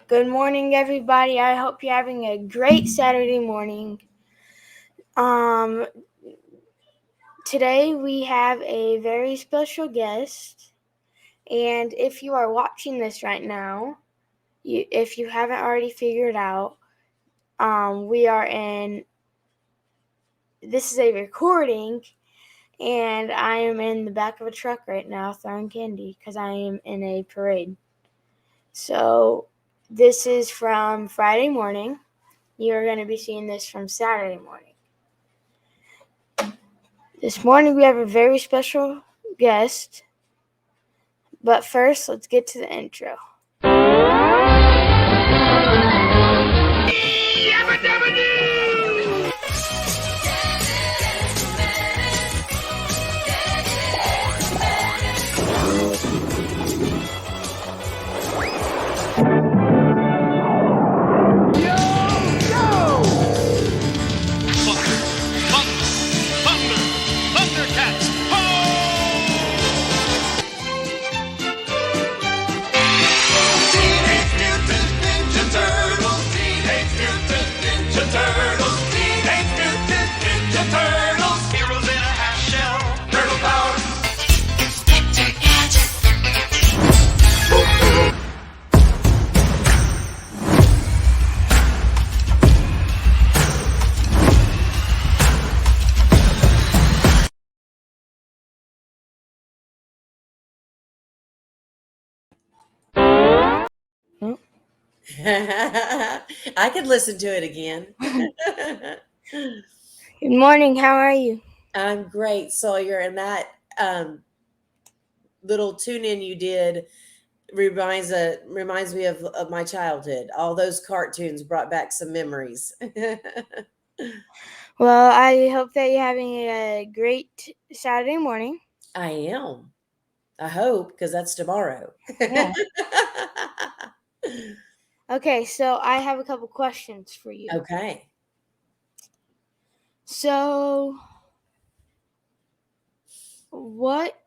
Good morning, everybody. I hope you're having a great Saturday morning. Um, Today we have a very special guest, and if you are watching this right now, if you haven't already figured out, we are in. This is a recording, and I am in the back of a truck right now throwing candy because I am in a parade. So this is from Friday morning. You're going to be seeing this from Saturday morning. This morning we have a very special guest, but first let's get to the intro. I could listen to it again. Good morning, how are you? I'm great, Sawyer, and that little tune in you did reminds me of my childhood. All those cartoons brought back some memories. Well, I hope that you're having a great Saturday morning. I am. I hope, because that's tomorrow. Yeah. Okay, so I have a couple questions for you. Okay. So, what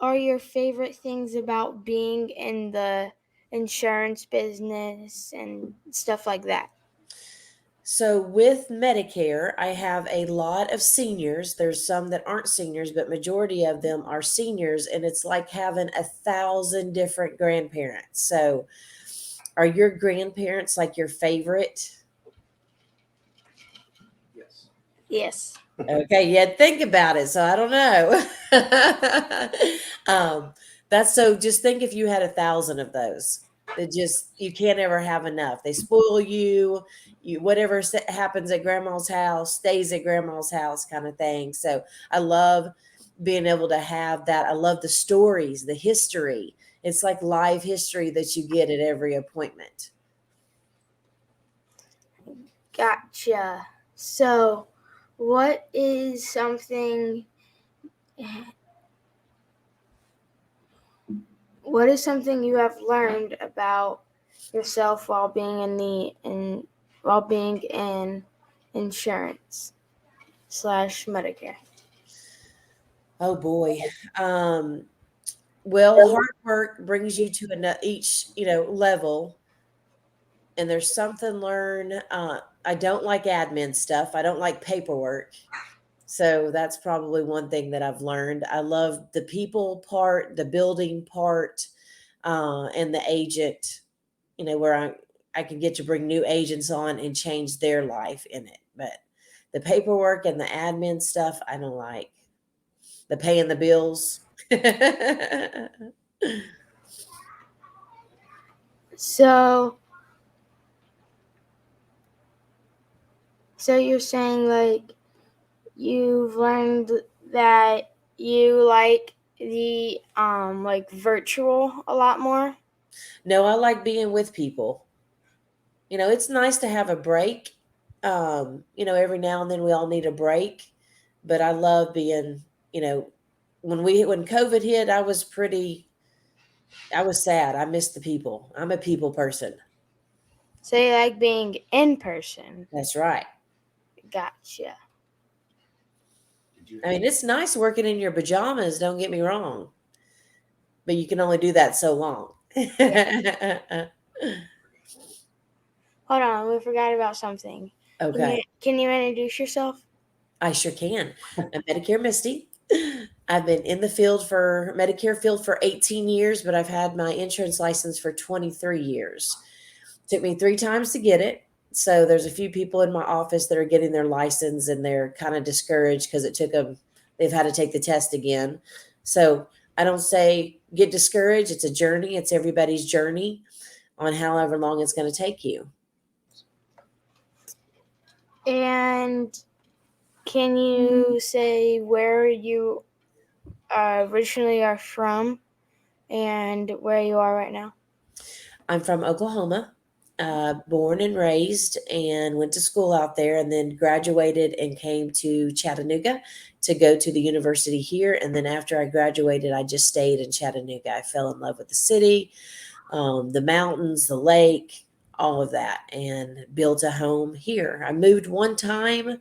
are your favorite things about being in the insurance business and stuff like that? So with Medicare, I have a lot of seniors. There's some that aren't seniors, but majority of them are seniors, and it's like having 1,000 different grandparents. So are your grandparents like your favorite? Yes. Okay, yeah, think about it. So I don't know. That's so just think if you had 1,000 of those. It just you can't ever have enough. They spoil you. You whatever happens at grandma's house stays at grandma's house, kind of thing. So I love being able to have that. I love the stories, the history. It's like live history that you get at every appointment. Gotcha. So, what is something you have learned about yourself while being in insurance slash Medicare? Oh boy. Um, well, hard work brings you to each level, and there's something learned. I don't like admin stuff. I don't like paperwork. So that's probably one thing that I've learned. I love the people part, the building part, and the agent, where I can get to bring new agents on and change their life in it. But the paperwork and the admin stuff, I don't like. The paying the bills. So you're saying like you've learned that you like the like virtual a lot more? No, I like being with people. It's nice to have a break. Every now and then we all need a break, but I love being, when COVID hit, I was sad. I missed the people. I'm a people person. So you like being in person? That's right. Gotcha. I mean, it's nice working in your pajamas, don't get me wrong, but you can only do that so long. Hold on, we forgot about something. Okay. Can you introduce yourself? I sure can. I'm Medicare Misty. I've been in the Medicare field for 18 years, but I've had my insurance license for 23 years. Took me 3 times to get it. So there's a few people in my office that are getting their license and they're kind of discouraged because it took them, they've had to take the test again. So I don't say get discouraged. It's a journey. It's everybody's journey on however long it's going to take you. And can you say where you originally are from and where you are right now? I'm from Oklahoma, born and raised, and went to school out there, and then graduated and came to Chattanooga to go to the university here. And then after I graduated, I just stayed in Chattanooga. I fell in love with the city, the mountains, the lake, all of that, and built a home here. I moved one time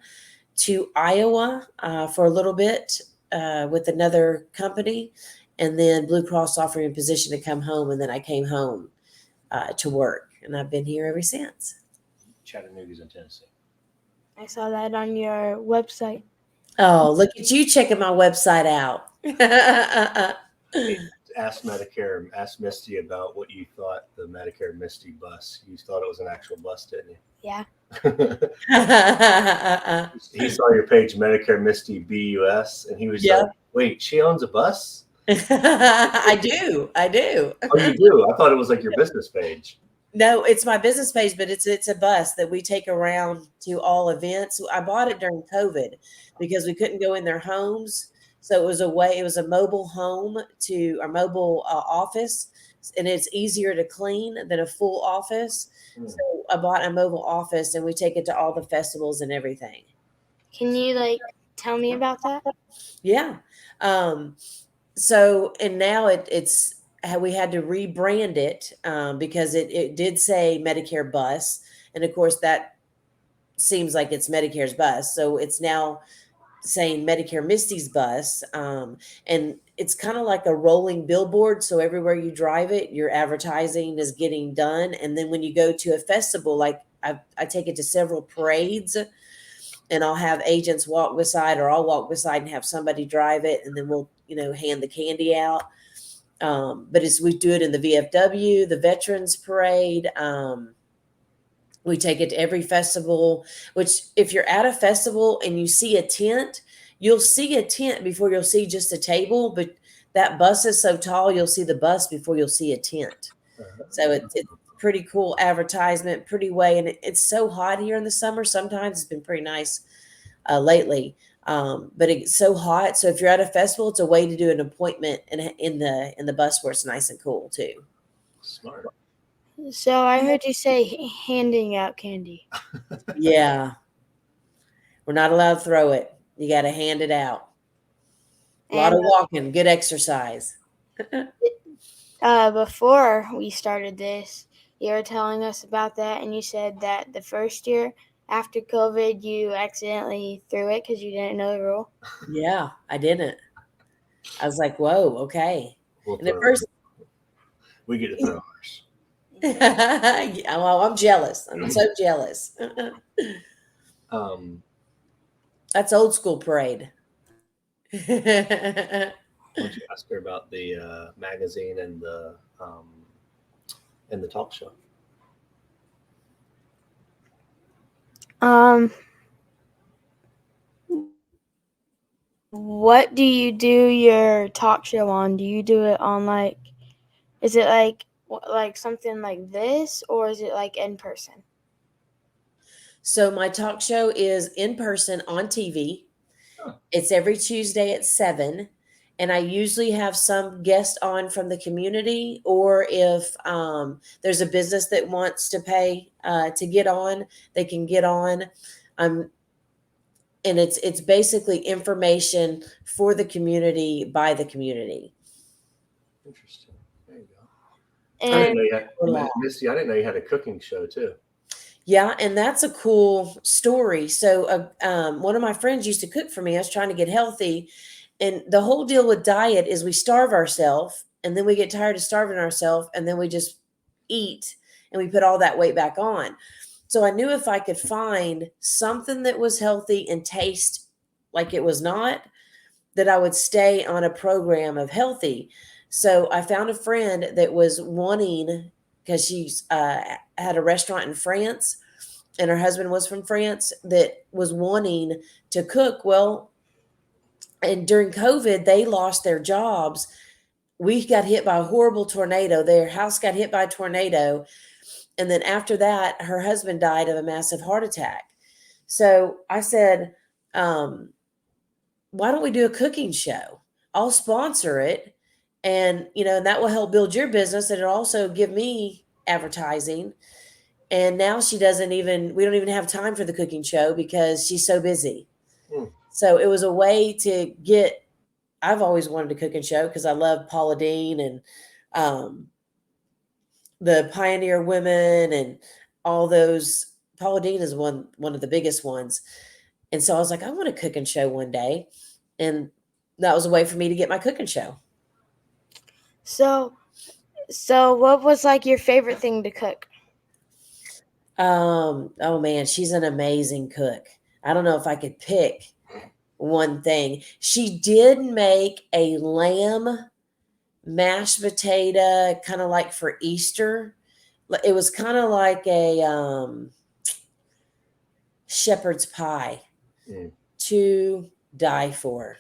to Iowa for a little bit with another company, and then Blue Cross offered me a position to come home, and then I came home to work, and I've been here ever since. Chattanooga's in Tennessee. I saw that on your website. Oh, look at you checking my website out. Ask Misty about what you thought the MedicareMisty bus. You thought it was an actual bus, didn't you? Yeah. He saw your page, MedicareMisty BUS, and he was like, "Wait, she owns a bus?" I do. Oh, you do? I thought it was like your business page. No, it's my business page, but it's a bus that we take around to all events. I bought it during COVID because we couldn't go in their homes. So it was a mobile home to our mobile office, and it's easier to clean than a full office. So I bought a mobile office, and we take it to all the festivals and everything. Can you tell me about that? Yeah. So, and now it's we had to rebrand it because it did say Medicare bus. And of course, that seems like it's Medicare's bus. So it's now saying MedicareMisty's bus. And it's kind of like a rolling billboard. So everywhere you drive it, your advertising is getting done. And then when you go to a festival, like I take it to several parades, and I'll have agents walk beside, or I'll walk beside and have somebody drive it, and then we'll, hand the candy out. But we do it in the VFW, the Veterans Parade. We take it to every festival, which if you're at a festival and you see a tent, you'll see a tent before you'll see just a table. But that bus is so tall, you'll see the bus before you'll see a tent. So it's pretty cool advertisement, pretty way. And it's so hot here in the summer. Sometimes it's been pretty nice lately. But it's so hot. So if you're at a festival, it's a way to do an appointment in the bus where it's nice and cool too. Smart. So I heard you say handing out candy. Yeah. We're not allowed to throw it. You got to hand it out. A lot of walking, good exercise. Before we started this, you were telling us about that, and you said that the first year after COVID, you accidentally threw it because you didn't know the rule. Yeah, I didn't. I was like, whoa, okay. And at first, we get to throw ours. Well, I'm jealous. I'm so jealous. That's old school parade. Why don't you ask her about the magazine and the talk show? What do you do your talk show on? Do you do it on is it like something like this, or is it like in person? So my talk show is in person on TV. It's every Tuesday at 7. And I usually have some guest on from the community, or if there's a business that wants to pay to get on, they can get on. And it's basically information for the community by the community. Interesting. There you go. I didn't know you had, Misty, I didn't know you had a cooking show too. Yeah, and that's a cool story. So one of my friends used to cook for me. I was trying to get healthy. And the whole deal with diet is we starve ourselves, and then we get tired of starving ourselves, and then we just eat, and we put all that weight back on. So I knew if I could find something that was healthy and taste like it was not, that I would stay on a program of healthy. So I found a friend that was wanting, because she's had a restaurant in France and her husband was from France, that was wanting to cook. Well, and during COVID, they lost their jobs. We got hit by a horrible tornado. Their house got hit by a tornado. And then after that, her husband died of a massive heart attack. So I said, why don't we do a cooking show? I'll sponsor it. And, and that will help build your business. And it'll also give me advertising. And now we don't even have time for the cooking show because she's so busy. So it was a way to I've always wanted a cooking show because I love Paula Deen and the Pioneer Women and all those. Paula Deen is one of the biggest ones. And so I was like, I want a cooking show one day. And that was a way for me to get my cooking show. So what was like your favorite thing to cook? Oh man, she's an amazing cook. I don't know if I could pick one thing. She did make a lamb mashed potato, kind of like for Easter. It was kind of like a shepherd's pie to die for.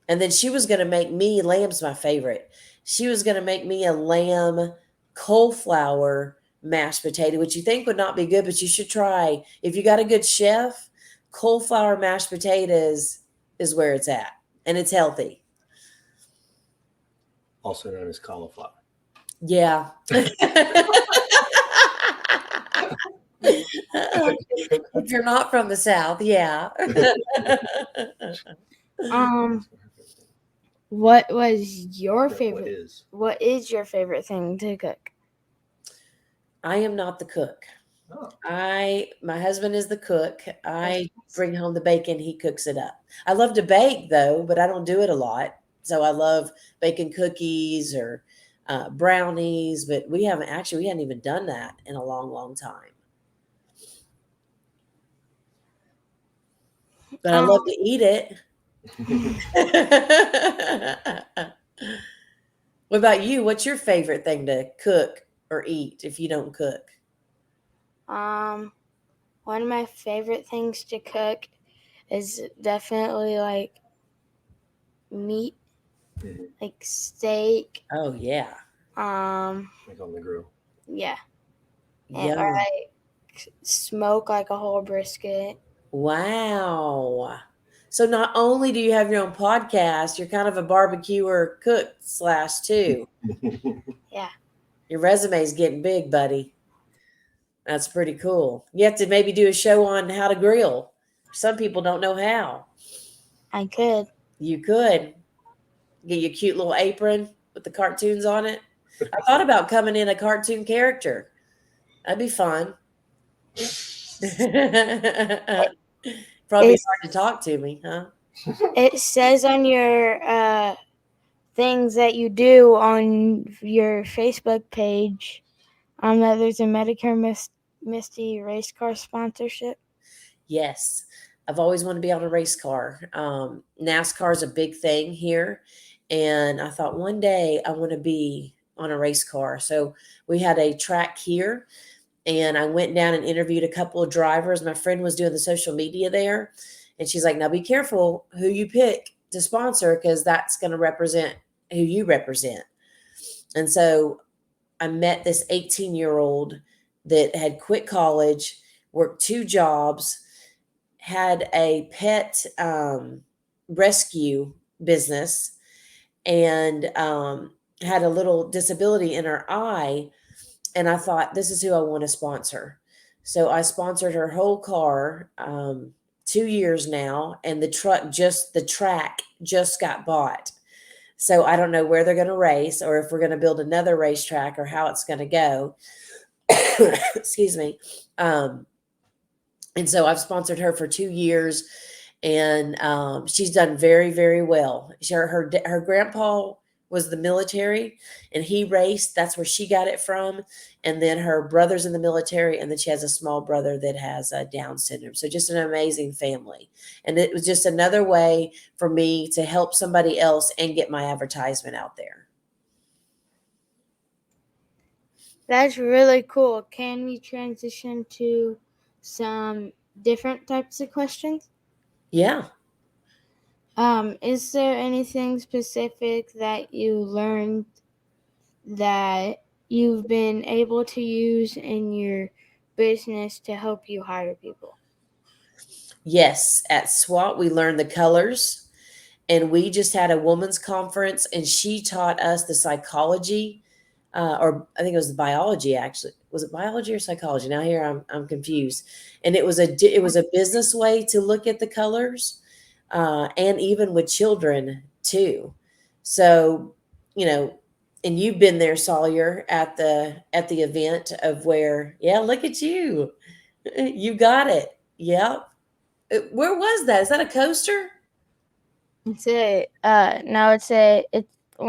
And then she was going to make me, lamb's my favorite. She was going to make me a lamb cauliflower mashed potato, which you think would not be good, but you should try. If you got a good chef, cauliflower mashed potatoes is where it's at. And it's healthy. Also known as cauliflower. Yeah. If you're not from the South, yeah. What was your favorite? What What is? is your favorite thing to cook? I am not the cook. Oh. My husband is the cook. I bring home the bacon, he cooks it up. I love to bake though, but I don't do it a lot. So I love baking cookies or brownies, but we hadn't even done that in a long, long time. But I love to eat it. What about you? What's your favorite thing to cook or eat if you don't cook? One of my favorite things to cook is definitely like meat, like steak. Oh yeah. Like on the grill. Yeah. Yeah. Or like smoke like a whole brisket. Wow. So not only do you have your own podcast, you're kind of a barbecuer cook / too. Yeah. Your resume is getting big, buddy. That's pretty cool. You have to maybe do a show on how to grill. Some people don't know how. I could. You could. Get your cute little apron with the cartoons on it. I thought about coming in a cartoon character. That'd be fun. Probably hard to talk to me, huh? It says on your things that you do on your Facebook page that there's a MedicareMisty race car sponsorship. Yes. I've always wanted to be on a race car. NASCAR is a big thing here. And I thought one day I want to be on a race car. So we had a track here and I went down and interviewed a couple of drivers. My friend was doing the social media there. And she's like, now be careful who you pick to sponsor because that's going to represent who you represent. And so I met this 18-year-old that had quit college, worked 2 jobs, had a pet rescue business, and had a little disability in her eye. And I thought, this is who I want to sponsor. So I sponsored her whole car, 2 years now, and the track just got bought. So I don't know where they're going to race or if we're going to build another racetrack or how it's going to go. Excuse me. And so I've sponsored her for 2 years, and she's done very, very well. Her grandpa was the military, and he raced. That's where she got it from. And then her brother's in the military, and then she has a small brother that has Down syndrome. So just an amazing family. And it was just another way for me to help somebody else and get my advertisement out there. That's really cool. Can we transition to some different types of questions? Yeah. Is there anything specific that you learned that you've been able to use in your business to help you hire people? Yes. At SWAT, we learned the colors, and we just had a women's conference, and she taught us the psychology, or I think it was the biology. Actually, was it biology or psychology? Now here I'm confused. And it was a business way to look at the colors, and even with children too. So, you know, and you've been there, Sawyer, at the event of where, yeah, look at you, you got it. Yep. Where was that? Is that a coaster? It's one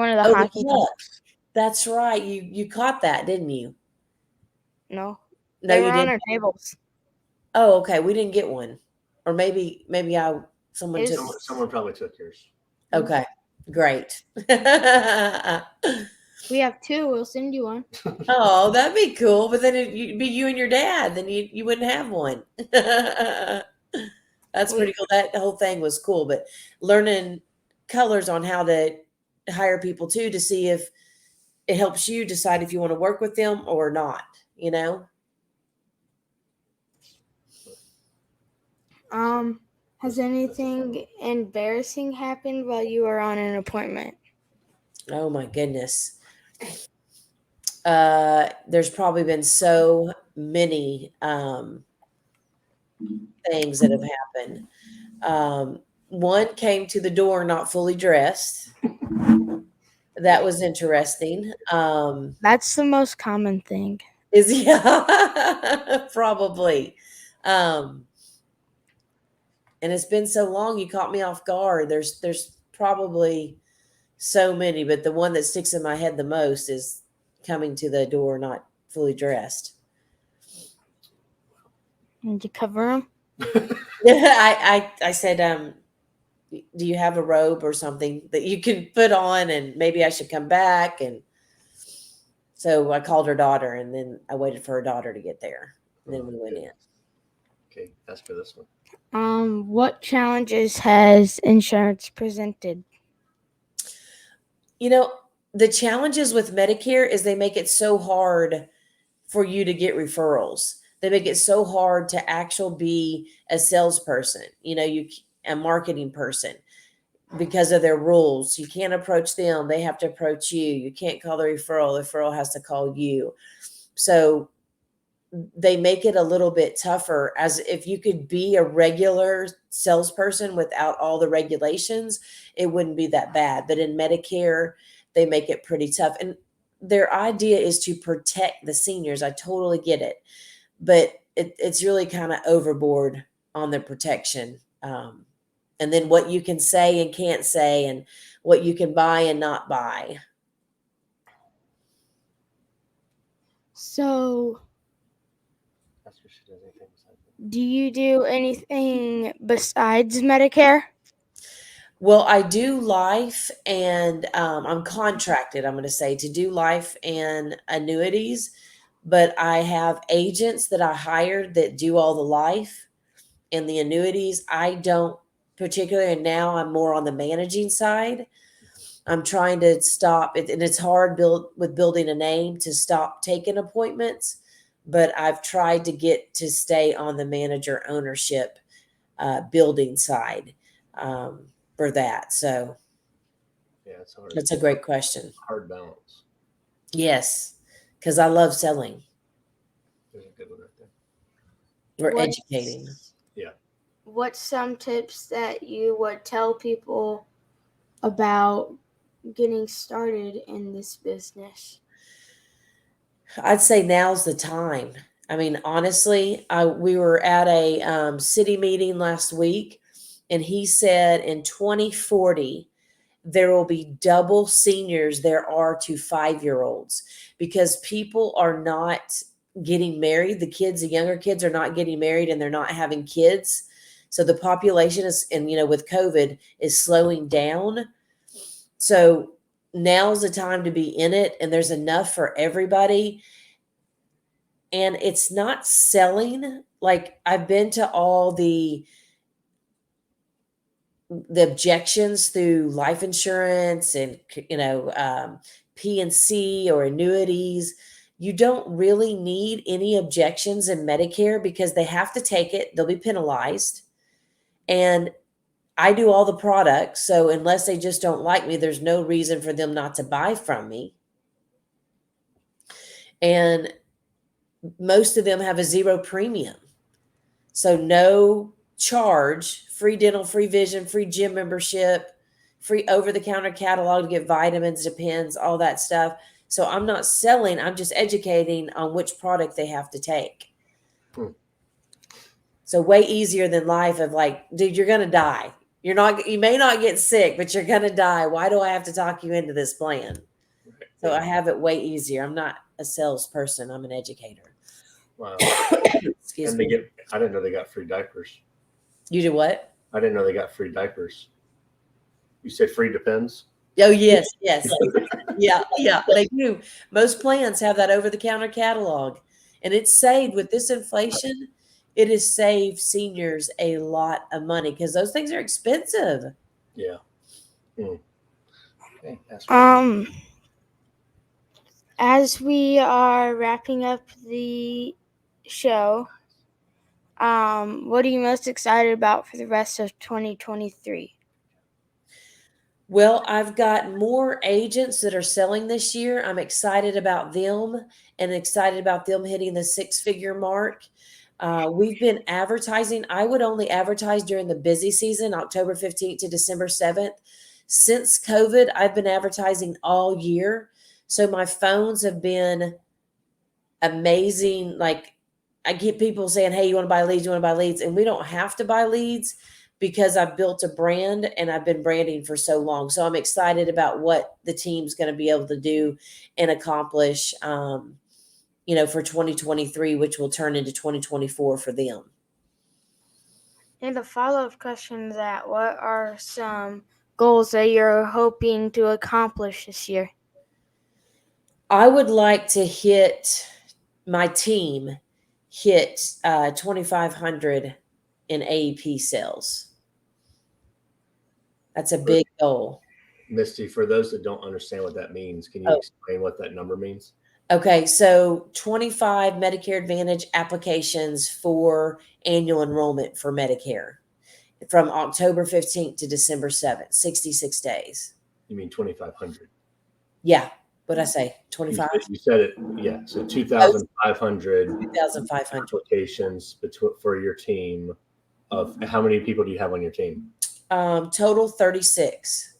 of the Oh, the hockey puck. pucks. That's right. You caught that, didn't you? No, No, they were you on didn't. our tables. Oh, okay. We didn't get one, or maybe someone took. It's- Someone probably took yours. Okay, great. We have two. We'll send you one. Oh, that'd be cool. But then it'd be you and your dad. Then you wouldn't have one. That's pretty cool. That whole thing was cool. But learning colors on how to hire people too, to see if it helps you decide if you want to work with them or not. You know. Has anything embarrassing happened while you were on an appointment? Oh my goodness. There's probably been so many things that have happened. One came to the door not fully dressed. That was interesting. That's the most common thing. Is yeah, probably. Um, and it's been so long, you caught me off guard. There's probably so many, but the one that sticks in my head the most is coming to the door not fully dressed. Did you cover them? I said, do you have a robe or something that you can put on, and maybe I should come back? And so I called her daughter, and then I waited for her daughter to get there, and then we went in. Okay, that's for this one. What challenges has insurance presented? You know, the challenges with Medicare is they make it so hard for you to get referrals. They make it so hard to actually be a salesperson, a marketing person, because of their rules. You can't approach them. They have to approach you. You can't call the referral. The referral has to call you. So they make it a little bit tougher, as if you could be a regular salesperson without all the regulations, it wouldn't be that bad. But in Medicare, they make it pretty tough. And their idea is to protect the seniors. I totally get it. But it's really kind of overboard on the protection. And then what you can say and can't say, and what you can buy and not buy. So, That's what she does. Anything besides that. do you do anything besides Medicare? Well, I do life, and I'm contracted, I'm going to say, to do life and annuities, but I have agents that I hired that do all the life and the annuities. I don't particularly, and now I'm more on the managing side. I'm trying to stop it, and it's hard with building a name to stop taking appointments, but I've tried to get to stay on the manager ownership building side for that. So Yeah, it's hard. that's a great question. Hard balance. Yes, because I love selling. There's a good one right there. We're What's- educating. Yeah. What's some tips that you would tell people about getting started in this business? I'd say now's the time. I mean, honestly, we were at a city meeting last week, and he said in 2040, there will be double seniors there are to 5-year-olds, because people are not getting married. The younger kids are not getting married, and they're not having kids. So the population is, and with COVID, is slowing down. So now's the time to be in it, and there's enough for everybody. And it's not selling. Like, I've been to all the objections through life insurance and P&C or annuities. You don't really need any objections in Medicare because they have to take it. They'll be penalized. And I do all the products. So unless they just don't like me, there's no reason for them not to buy from me. And most of them have a 0 premium. So no charge, free dental, free vision, free gym membership, free over-the-counter catalog to get vitamins, Depends, all that stuff. So I'm not selling, I'm just educating on which product they have to take. So way easier than life of like, dude, you're going to die. You may not get sick, but you're going to die. Why do I have to talk you into this plan? So I have it way easier. I'm not a salesperson. I'm an educator. Wow. Excuse me. I didn't know they got free diapers. You do what? I didn't know they got free diapers. You said free Depends? Oh, yes. Yeah, they do. Most plans have that over-the-counter catalog. And it's saved with this inflation. It has saved seniors a lot of money because those things are expensive. Yeah. Okay, as we are wrapping up the show, what are you most excited about for the rest of 2023? Well, I've got more agents that are selling this year. I'm excited about them and excited about them hitting the 6-figure mark. We've been advertising. I would only advertise during the busy season, October 15th to December 7th. Since COVID, I've been advertising all year. So my phones have been amazing. Like, I get people saying, hey, you want to buy leads? You want to buy leads? And we don't have to buy leads because I've built a brand and I've been branding for so long. So I'm excited about what the team's going to be able to do and accomplish, for 2023, which will turn into 2024 for them. And the follow-up question is that what are some goals that you're hoping to accomplish this year? I would like to hit 2,500 in AEP sales. That's a big goal. Misty, for those that don't understand what that means, can you explain what that number means? Okay, so 25 Medicare Advantage applications for annual enrollment for Medicare from October 15th to December 7th, 66 days. You mean 2,500? Yeah. What'd I say? 25? You said it. Yeah. So 2,500 applications for your team. Of how many people do you have on your team? Total 36.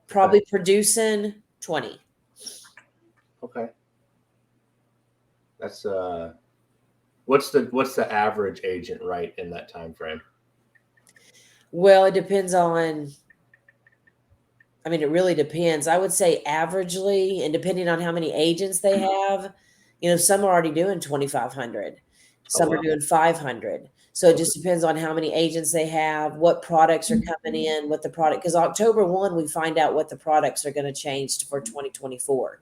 Probably producing 20. Okay. That's what's the average agent right in that time frame? Well, it depends on, it really depends. I would say averagely, and depending on how many agents they have, some are already doing 2,500. Some are doing 500. So it just depends on how many agents they have, what products are coming in, what the product, because October 1, we find out what the products are going to change for 2024.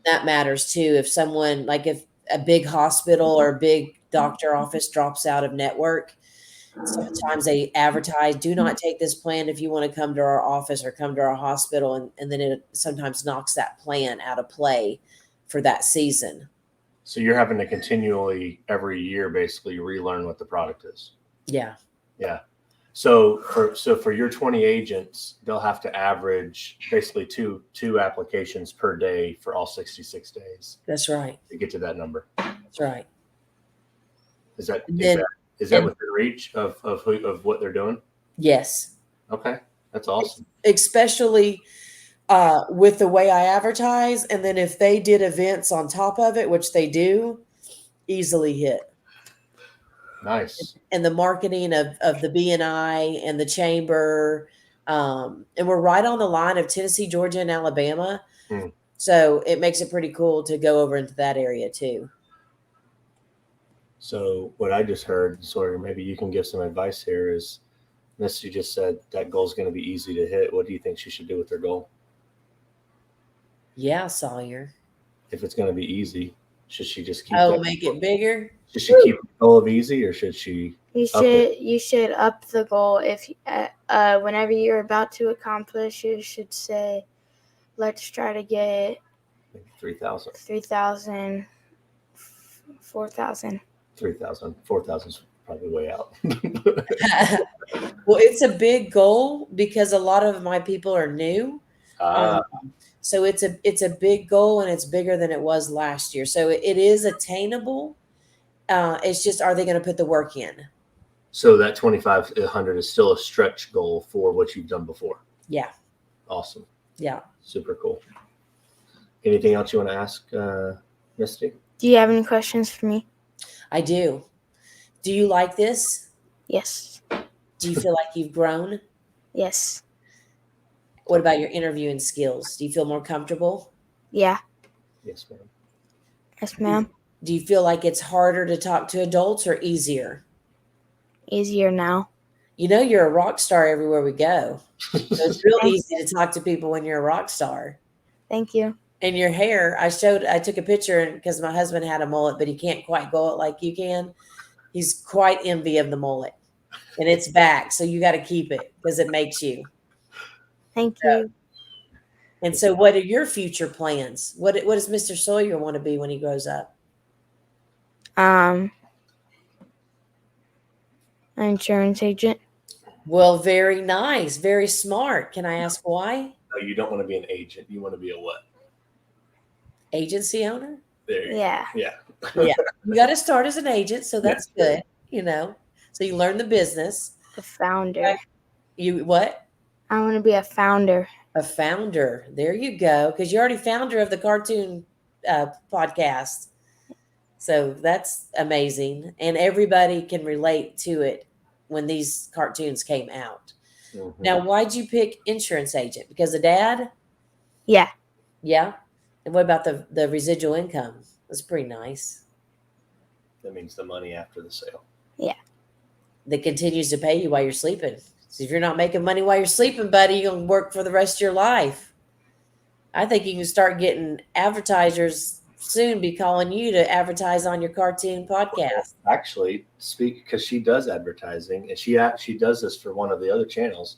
That matters too. If someone, like if a big hospital or a big doctor office drops out of network, sometimes they advertise, do not take this plan if you want to come to our office or come to our hospital. And then it sometimes knocks that plan out of play for that season. So you're having to continually every year basically relearn what the product is. Yeah. Yeah. So for your 20 agents, they'll have to average basically two applications per day for all 66 days. That's right. To get to that number. That's right. Is that within reach of what they're doing? Yes. Okay. That's awesome. Especially with the way I advertise. And then if they did events on top of it, which they do, easily hit. Nice. And the marketing of the BNI and the chamber, And we're right on the line of Tennessee, Georgia, and Alabama. Hmm. So it makes it pretty cool to go over into that area too. So what I just heard, Sawyer, maybe you can give some advice here, is Misty just said that goal is going to be easy to hit. What do you think she should do with her goal? Yeah, Sawyer. If it's going to be easy, should she just keep Oh, that? make it bigger? Should she keep the goal of easy, or should she up it? You should up the goal. If whenever you're about to accomplish, you should say, "Let's try to get Maybe 3,000. 3,000, 4,000." 3,000. 4,000 is probably way out. Well, it's a big goal because a lot of my people are new. Ah, So it's a big goal, and it's bigger than it was last year. So it is attainable. It's just, are they going to put the work in? so that 2,500 is still a stretch goal for what you've done before. Yeah. Awesome. Yeah. Super cool. Anything else you want to ask, Misty? Do you have any questions for me? I do. Do you like this? Yes. Do you feel like you've grown? Yes. What about your interviewing skills? Do you feel more comfortable? Yeah. Yes, ma'am. Yes, ma'am. Do you feel like it's harder to talk to adults or easier? Easier now. You know, you're a rock star everywhere we go. So it's real easy to talk to people when you're a rock star. Thank you. And your hair, I took a picture because my husband had a mullet, but he can't quite go it like you can. He's quite envy of the mullet. And it's back, so you got to keep it because it makes you. Thank you. And so what are your future plans? What does Mr. Sawyer want to be when he grows up? An insurance agent. Well, very nice. Very smart. Can I ask why? No, you don't want to be an agent. You want to be a what? Agency owner? There you Yeah. go. Yeah. Yeah. You got to start as an agent, so that's good, So you learn the business. The founder. You what? I want to be a founder. A founder. There you go. Because you're already founder of the cartoon podcast. So that's amazing. And everybody can relate to it when these cartoons came out. Mm-hmm. Now, why'd you pick insurance agent? Because of dad? Yeah. Yeah. And what about the residual income? That's pretty nice. That means the money after the sale. Yeah. That continues to pay you while you're sleeping. So if you're not making money while you're sleeping, buddy, you're going to work for the rest of your life. I think you can start getting advertisers soon be calling you to advertise on your cartoon podcast. Actually, because she does advertising, and she does this for one of the other channels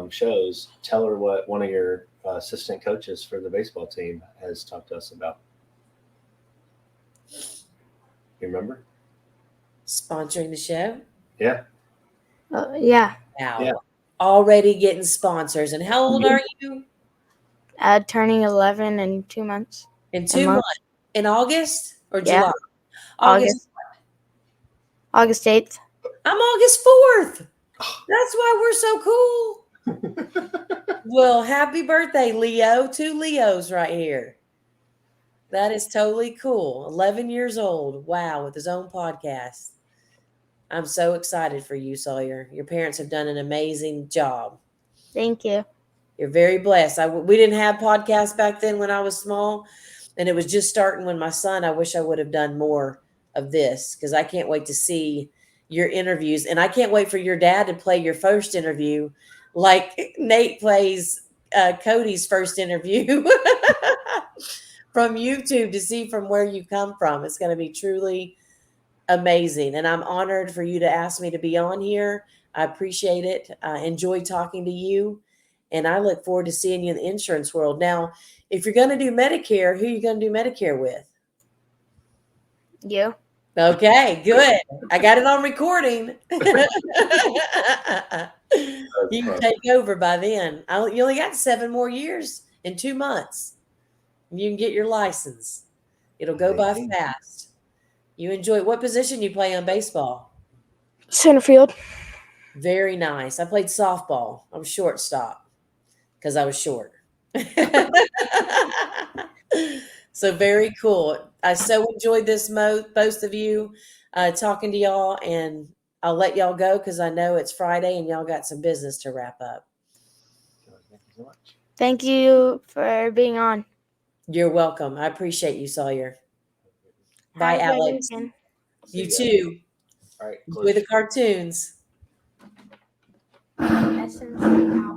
shows. Tell her what one of your assistant coaches for the baseball team has talked to us about. You remember? Sponsoring the show? Yeah. Yeah. Wow. Yeah. Already getting sponsors. And how old are you? Turning 11 in 2 months. In 2 months. In August or Yeah. July? August 8th. I'm August 4th. That's why we're so cool. Well, happy birthday, Leo. 2 Leos right here. That is totally cool. 11 years old. Wow, with his own podcast. I'm so excited for you, Sawyer. Your parents have done an amazing job. Thank you. You're very blessed. We didn't have podcasts back then when I was small, and it was just starting when my son, I wish I would have done more of this because I can't wait to see your interviews. And I can't wait for your dad to play your first interview like Nate plays Cody's first interview from YouTube to see from where you come from. It's going to be truly amazing. And I'm honored for you to ask me to be on here. I appreciate it. I enjoy talking to you. And I look forward to seeing you in the insurance world. Now, if you're going to do Medicare, who are you going to do Medicare with? You. Okay, good. I got it on recording. You can take over by then. You only got 7 more years in 2 months. You can get your license. It'll go by fast. You enjoy what position you play on baseball? Center field. Very nice. I played softball. I was shortstop because I was short. So very cool. I so enjoyed this, both of you, talking to y'all, and I'll let y'all go because I know it's Friday and y'all got some business to wrap up. so much. Thank you for being on. You're welcome. I appreciate you, Sawyer. Bye, Have a great Alex. weekend. See You ya. too. All right. Enjoy the cartoons. SNC out.